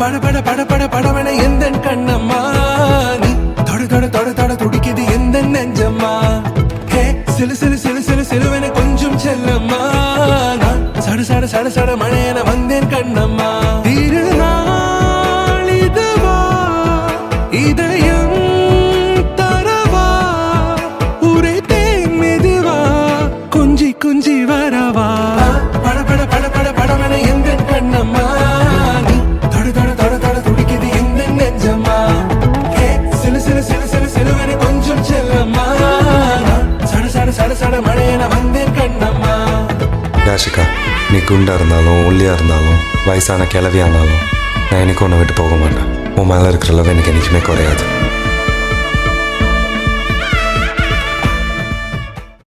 பட பட பட படவன எந்த கண்ணம்மா நீ தொட தொட தொட தொட துடிக்குது எந்த நெஞ்சம்மா ஹே சிலு சிலு சிலு சிலு சிலுவன கொஞ்சம் செல்லம்மா நான் சட சட சட சட மழையன வந்தேன் கண்ணம்மா திருநாள் இதுவா இதயம் தரவா உரைத்தேன் மெதுவா குஞ்சி குஞ்சி வரவா பட பட பட பட படவன எந்த கண்ணம்மா நீ தொட தொட தொட தொட துடிக்குது எந்த நெஞ்சம்மா ஹே சிலு சிலு சிலு சிலு சிலுவன கொஞ்சம் செல்லம்மா சட சட சட சட மழையன வந்தேன் கண்ணம்மா. யாஷிகா, நீ குண்டா இருந்தாலும் ஒல்லியா இருந்தாலும் வயசான கிளவியானாலும் நான் எனக்கு உன்னை விட்டு போக மாட்டேன். உன் மேலே இருக்கிற லவ் எனக்கு என்றைக்குமே குறையாது.